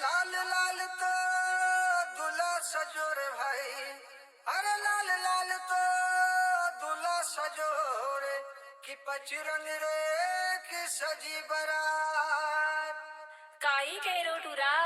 लाल लाल तो दूल्हा सजो रे भाई, अरे लाल लाल तो दूल्हा सजो रे, कि पचरंग रे कि सजी बरात। काई कह रो टूरा